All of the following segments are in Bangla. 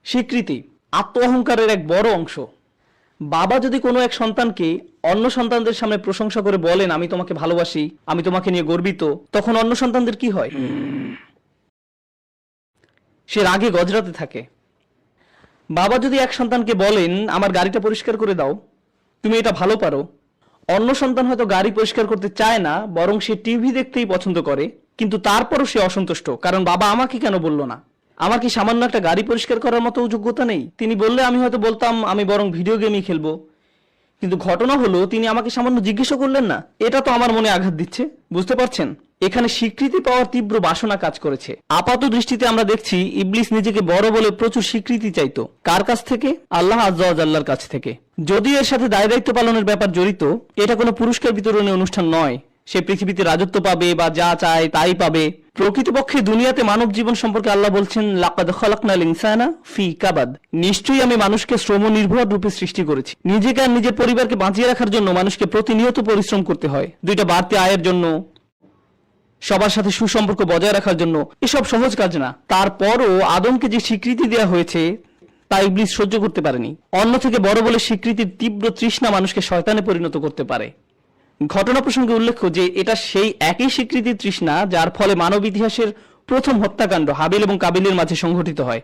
স্বীকৃতি আত্ম অহংকারের এক বড় অংশ। বাবা যদি কোনো এক সন্তানকে অন্য সন্তানদের সামনে প্রশংসা করে বলেন, আমি তোমাকে ভালোবাসি, আমি তোমাকে নিয়ে গর্বিত, তখন অন্য সন্তানদের কি হয়? সে রাগে গজরাতে থাকে। বাবা যদি এক সন্তানকে বলেন, আমার গাড়িটা পরিষ্কার করে দাও, তুমি এটা ভালো পারো, অন্য সন্তান হয়তো গাড়ি পরিষ্কার করতে চায় না, বরং সে টিভি দেখতেই পছন্দ করে, কিন্তু তারপরও সে অসন্তুষ্ট, কারণ বাবা আমাকে কেন বলল না? আমার কি সামান্য একটা গাড়ি পরিষ্কার করার মতো যোগ্যতা নেই? তিনি বললে আমি হয়তো বলতাম আমি বরং ভিডিও গেমই খেলবো, কিন্তু ঘটনা হলো তিনি আমাকে সামান্য জিজ্ঞেসও করলেন না। এটা তো আমার মনে আঘাত দিচ্ছে, বুঝতে পারছেন? এখানে স্বীকৃতি পাওয়ার তীব্র বাসনা কাজ করেছে। আপাত দৃষ্টিতে আমরা দেখছি ইবলিস নিজেকে বড় বলে প্রচুর স্বীকৃতি চাইতো। কার কাছ থেকে? আল্লাহ আজ্জা ওয়া জাল্লার কাছ থেকে। যদিও এর সাথে দায় দায়িত্ব পালনের ব্যাপার জড়িত, এটা কোনো পুরস্কার বিতরণী অনুষ্ঠান নয়। সে পৃথিবীতে রাজত্ব পাবে বা যা চায় তাই পাবে। প্রকৃতপক্ষে দুনিয়াতে মানব জীবন সম্পর্কে আল্লাহ বলছেন, লাকাদ খালাকনাল ইনসানা ফি কাবাদ, নিশ্চয়ই আমি মানুষকে শ্রম নির্ভর রূপে সৃষ্টি করেছি। নিজেকে আর নিজের পরিবারকে বাঁচিয়ে রাখার জন্য মানুষকে প্রতিনিয়ত পরিশ্রম করতে হয়, দুইটা বাড়তি আয়ের জন্য, সবার সাথে সুসম্পর্ক বজায় রাখার জন্য। এসব সহজ কাজ না। তারপরও আদমকে যে স্বীকৃতি দেওয়া হয়েছে তা ইবলিস সহ্য করতে পারেনি। অন্য থেকে বড় বলে স্বীকৃতির তীব্র তৃষ্ণা মানুষকে শয়তানে পরিণত করতে পারে। ঘটনা প্রসঙ্গে উল্লেখ্য যে এটা সেই একই স্বীকৃতির তৃষ্ণা যার ফলে মানব ইতিহাসের প্রথম হত্যাকাণ্ড হাবিল এবং কাবিলের মাঝে সংঘটিত হয়,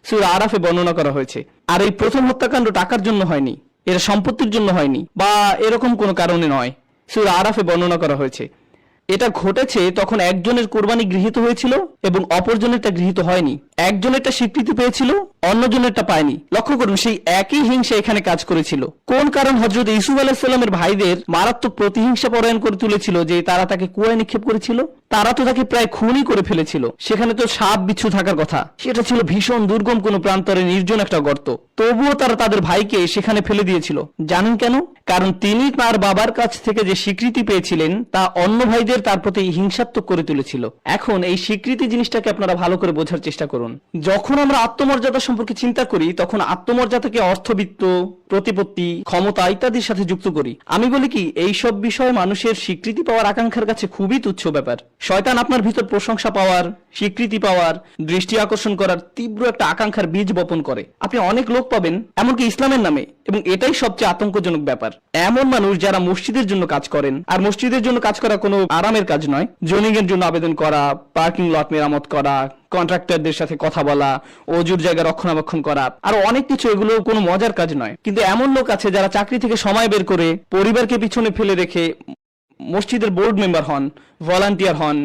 সূরা আরাফে বর্ণনা করা হয়েছে। আর এই প্রথম হত্যাকাণ্ড টাকার জন্য হয়নি, এরা সম্পত্তির জন্য হয়নি, বা এরকম কোনো কারণে নয়। সূরা আরাফে বর্ণনা করা হয়েছে এটা ঘটেছে তখন একজনের কোরবানি গৃহীত হয়েছিল এবং অপরজনেরটা গৃহীত হয়নি। একজনেরটা স্বীকৃতি পেয়েছিল, অন্যজনেরটা পায়নি। লক্ষ্য করুন, সেই একই হিংসা এখানে কাজ করেছিল। কোন কারণ হযরত ইউসুফ আলাইহিস সালামের ভাইদের মারাত্মক প্রতিহিংসা পরায়ণ করে তুলেছিল যে তারা তাকে কুয়ায় নিক্ষেপ করেছিল? তারা তো তাকে প্রায় খুনই করে ফেলেছিল। সেখানে তো সাপ বিচ্ছু থাকার কথা, সেটা ছিল ভীষণ দুর্গম কোনো প্রান্তরে নির্জন একটা গর্ত। তবুও তারা তাদের ভাইকে সেখানে ফেলে দিয়েছিল। জানেন কেন? কারণ তিনি তার বাবার কাছ থেকে যে স্বীকৃতি পেয়েছিলেন তা অন্য ভাইদের তার প্রতি হিংসাত্মক করে তুলেছিল। এখন এই স্বীকৃতি জিনিসটাকে আপনারা ভালো করে বোঝার চেষ্টা করুন। যখন আমরা আত্মমর্যাদা সম্পর্কে চিন্তা করি তখন আত্মমর্যাদাকে অর্থবিত্ত, প্রতিপত্তি, ক্ষমতা ইত্যাদির সাথে যুক্ত করি। আমি বলি কি, এই সব বিষয় মানুষের স্বীকৃতি পাওয়ার আকাঙ্ক্ষার কাছে খুবই তুচ্ছ ব্যাপার। শয়তান আপনার ভিতর প্রশংসা পাওয়ার, স্বীকৃতি পাওয়ার, দৃষ্টি আকর্ষণ করার তীব্র একটা আকাঙ্ক্ষার বীজ বপন করে। আপনি অনেক লোক পাবেন এমনকি ইসলামের নামে, এবং এটাই সবচেয়ে আতঙ্কজনক ব্যাপার, এমন মানুষ যারা মসজিদের জন্য কাজ করেন। আর মসজিদের জন্য কাজ করা কোনো আরামের কাজ নয়। জোনিং এর জন্য আবেদন করা, পার্কিং লট মেরামত করা, কন্ট্রাক্টরদের সাথে কথা বলা, অজুর জায়গা রক্ষণাবেক্ষণ করা, আর অনেক কিছু। এগুলো কোনো মজার কাজ নয়। কিন্তু এমন লোক আছে যারা চাকরি থেকে সময় বের করে পরিবারকে পিছনে ফেলে রেখে মসজিদের বোর্ড মেম্বার হন, ভলান্টিয়ার হন,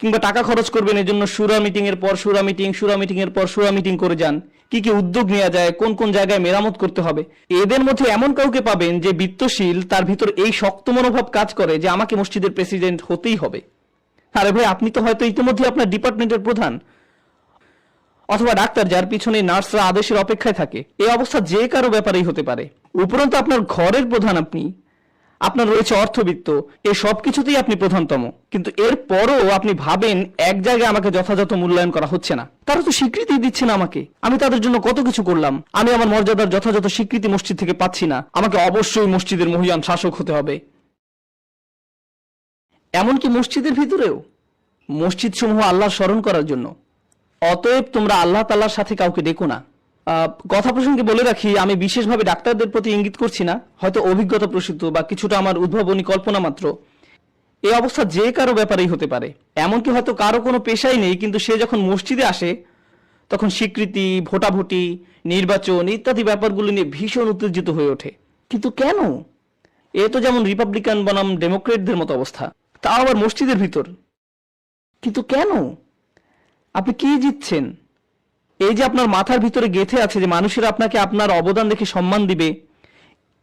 কিংবা টাকা খরচ করবেন এজন্য সুরা মিটিং এর পর সুরা মিটিং, সুরা মিটিং এর পর সুরা মিটিং করে যান। কি কি উদ্যোগ নেওয়া যায়, কোন কোন জায়গায় মেরামত করতে হবে। এদের মধ্যে এমন কাউকে পাবেন যে বিত্তশীল, তার ভিতর এই শক্ত মনোভাব কাজ করে যে আমাকে মসজিদের প্রেসিডেন্ট হতেই হবে। আরে ভাই, আপনি তো হয়তো ইতিমধ্যে আপনার ডিপার্টমেন্টের প্রধান, অথবা ডাক্তার যার পিছনে নার্সরা আদেশের অপেক্ষায় থাকে। এই অবস্থা যে কারো ব্যাপারেই হতে পারে। উপরন্তু আপনার ঘরের প্রধান আপনি, আপনার রয়েছে অর্থবিত্ত, এই সব কিছুতেই আপনি প্রধানতম, কিন্তু এর পরও আপনি ভাবেন এক জায়গায় আমাকে যথাযথ মূল্যায়ন করা হচ্ছে না। তারা তো স্বীকৃতি দিচ্ছে না আমাকে, আমি তাদের জন্য কত কিছু করলাম, আমি আমার মর্যাদার যথাযথ স্বীকৃতি মসজিদ থেকে পাচ্ছি না, আমাকে অবশ্যই মসজিদের মহিয়ান শাসক হতে হবে। এমনকি মসজিদের ভিতরেও, মসজিদ সমূহ আল্লাহর স্মরণ করার জন্য। অতএব তোমরা আল্লাহ তাআলার সাথে কাউকে ডেকো না। কথা প্রসঙ্গে বলে রাখি, আমি বিশেষভাবে ডাক্তারদের প্রতি ইঙ্গিত করছি না, হয়তো অভিজ্ঞতা প্রসূত বা কিছুটা আমার উদ্ভাবনী কল্পনা মাত্র। এই অবস্থা যে কারো ব্যাপারেই হতে পারে। এমনকি হয়তো কারো কোনো পেশাই নেই, কিন্তু সে যখন মসজিদে আসে তখন স্বীকৃতি, ভোটাভুটি, নির্বাচন ইত্যাদি ব্যাপারগুলো নিয়ে ভীষণ উত্তেজিত হয়ে ওঠে। কিন্তু কেন? এ তো যেমন রিপাবলিকান বনাম ডেমোক্রেটদের মতো অবস্থা, তাও আবার মসজিদের ভিতর। কিন্তু কেন? আপনি কি জিতছেন? এই যে আপনার মাথার ভিতরে গেঁথে আছে যে মানুষেরা আপনাকে আপনার অবদান দেখে সম্মান দিবে,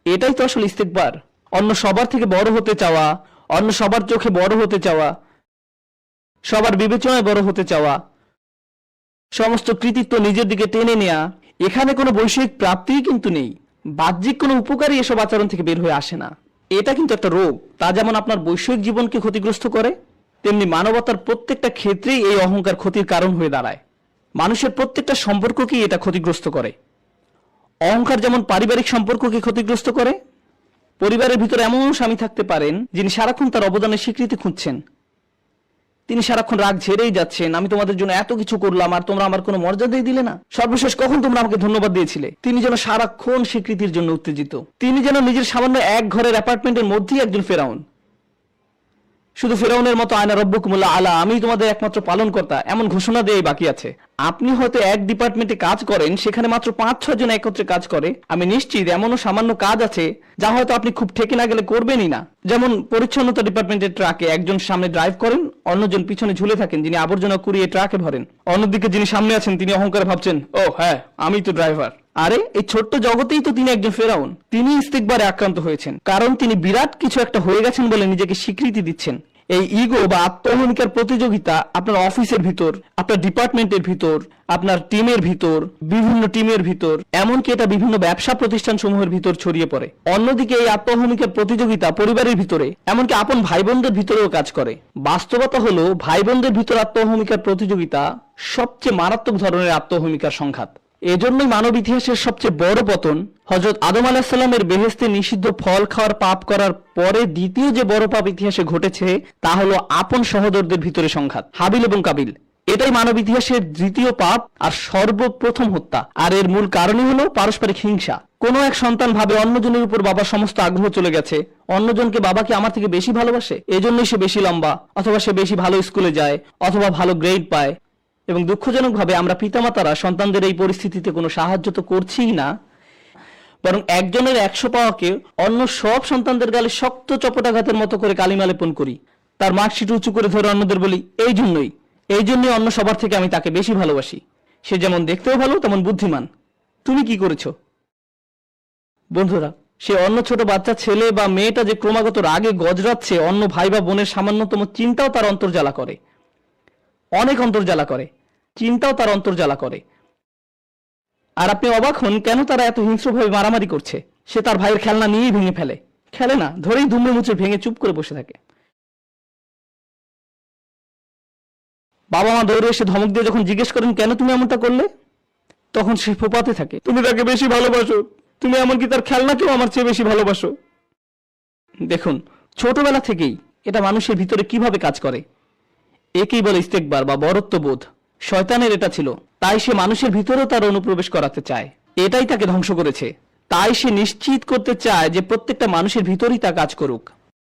এটাই তো আসলে ইস্তেকবার। অন্য সবার থেকে বড় হতে চাওয়া, অন্য সবার চোখে বড় হতে চাওয়া, সবার বিবেচনায় বড় হতে চাওয়া, সমস্ত কৃতিত্ব নিজের দিকে টেনে নেয়া। এখানে কোনো বৈষয়িক প্রাপ্তিই কিন্তু নেই, বাহ্যিক কোনো উপকারই এসব আচরণ থেকে বের হয়ে আসে না। এটা কিন্তু একটা রোগ। তা যেমন আপনার বৈষয়িক জীবনকে ক্ষতিগ্রস্ত করে, তেমনি মানবতার প্রত্যেকটা ক্ষেত্রেই এই অহংকার ক্ষতির কারণ হয়ে দাঁড়ায়। মানুষের প্রত্যেকটা সম্পর্ককেই এটা ক্ষতিগ্রস্ত করে। অহংকার যেমন পারিবারিক সম্পর্ককে ক্ষতিগ্রস্ত করে। পরিবারের ভিতরে এমন স্বামী থাকতে পারেন যিনি সারাক্ষণ তার অবদানের স্বীকৃতি খুঁজছেন, তিনি সারাক্ষণ রাগ ঝেড়েই যাচ্ছেন, আমি তোমাদের জন্য এত কিছু করলাম আর তোমরা আমার কোনো মর্যাদাই দিলে না। সর্বশেষ কখন তোমরা আমাকে ধন্যবাদ দিয়েছিলে? তিনি যেন সারাক্ষণ স্বীকৃতির জন্য উত্তেজিত। তিনি যেন নিজের সামান্য এক ঘরের অ্যাপার্টমেন্টের মধ্যেই একজন ফেরাউন। শুধু ফেরাউনের মতো আয়না রব্বুকুমুল্লাহ আলা, আমি তোমাদের একমাত্র পালনকর্তা, এমন ঘোষণা দিয়েই বাকি আছে। আপনি হয়তো এক ডিপার্টমেন্টে কাজ করেন, সেখানে মাত্র 5-6 জন একত্রে কাজ করে। আমি নিশ্চিত এমনও সামান্য কাজ আছে যা হয়তো আপনি খুব ঠেকে না গেলে করবেনই না। যেমন পরিচ্ছন্নতা ডিপার্টমেন্টের ট্রাকে একজন সামনে ড্রাইভ করেন, অন্যজন পিছনে ঝুলে থাকেন যিনি আবর্জনা কুড়িয়ে ট্রাকে ভরেন। অন্যদিকে যিনি সামনে আছেন তিনি অহংকারে ভাবছেন, ও হ্যাঁ আমি তো ড্রাইভার। আরে এই ছোট্ট জগতেই তো তিনি একজন ফেরাউন। তিনি ইস্তিকবারে আক্রান্ত হয়েছেন, কারণ তিনি বিরাট কিছু একটা হয়ে গেছেন বলে নিজেকে স্বীকৃতি দিচ্ছেন। এই ইগো বা আত্মহমিকার প্রতিযোগিতা আপনার অফিসের ভিতর, আপনার ডিপার্টমেন্টের ভিতর, আপনার টিমের ভিতর, বিভিন্ন টিমের ভিতর, এমনকি এটা বিভিন্ন ব্যবসা প্রতিষ্ঠান সমূহের ভিতর ছড়িয়ে পড়ে। অন্যদিকে এই আত্মহমিকার প্রতিযোগিতা পরিবারের ভিতরে, এমনকি আপন ভাই বোনদের ভিতরেও কাজ করে। বাস্তবতা হলো ভাই বোনদের ভিতর আত্মহমিকার প্রতিযোগিতা সবচেয়ে মারাত্মক ধরনের আত্মহমিকার সংঘাত। এজন্যই মানব ইতিহাসের সবচেয়ে বড় পতন হযরত আদম আলাইহিস সালামের বেহেশতে নিষিদ্ধ ফল খাওয়ার পাপ করার পরে দ্বিতীয় যে বড় পাপ ইতিহাসে ঘটেছে তা হলো আপন সহোদরদের ভিতরে সংঘাত, হাবিল এবং কাবিল। এটাই মানব ইতিহাসের দ্বিতীয় পাপ আর সর্বপ্রথম হত্যা। আর এর মূল কারণই হলো পারস্পরিক হিংসা। কোনো এক সন্তান ভাবে অন্যজনের উপর বাবার সমস্ত আগ্রহ চলে গেছে, অন্যজনকে বাবাকে আমার থেকে বেশি ভালোবাসে, এজন্যই সে বেশি লম্বা, অথবা সে বেশি ভালো স্কুলে যায়, অথবা ভালো গ্রেড পায়। এবং দুঃখজনকভাবে আমরা পিতামাতারা সন্তানদের এই পরিস্থিতিতে কোনো সাহায্য তো করছিই না, বরং একজনের 100 পাওয়াকে অন্য সব সন্তানদের গালে শক্ত চপটাঘাতের মতো করে কালিমা লেপন করি। তার মার্কশিট উঁচু করে ধরে অন্যদের বলি, এই জন্যই অন্য সবার থেকে আমি তাকে বেশি ভালোবাসি। সে যেমন দেখতেও ভালো তেমন বুদ্ধিমান। তুমি কি করেছো? বন্ধুরা, সে অন্য ছোট বাচ্চা ছেলে বা মেয়েটা যে ক্রমাগত রাগে গজরাচ্ছে, অন্য ভাই বা বোনের সামান্যতম চিন্তাও তার অন্তর্জ্বালা করে, অনেক অন্তর্জ্বালা করে, চিন্তাও তার অন্তর্জ্বালা করে। আর আপনি অবাক হন কেন তারা এত হিংস্রভাবে মারামারি করছে। সে তার ভাইয়ের খেলনা নিয়েই ভেঙে ফেলে, খেলে না, ধরেই দুমড়ে মুচড়ে ভেঙে চুপ করে বসে থাকে। বাবা মা দৌড়ে এসে ধমক দিয়ে যখন জিজ্ঞেস করেন কেন তুমি এমনটা করলে, তখন সে ফোপাতে থাকে, তুমি তাকে বেশি ভালোবাসো, তুমি এমনকি তার খেলনাকেও আমার চেয়ে বেশি ভালোবাসো। দেখুন, ছোটবেলা থেকেই এটা মানুষের ভিতরে কিভাবে কাজ করে। একেই বলে ইস্তেকবার বা বরত্ববোধ। শয়তানের এটা ছিল, তাই সে মানুষের ভিতরেও তার অনুপ্রবেশ করাতে চায়। এটাই তাকে ধ্বংস করেছে। তাই সে নিশ্চিত করতে চায় যে প্রত্যেকটা মানুষের ভিতরেই তা কাজ করুক।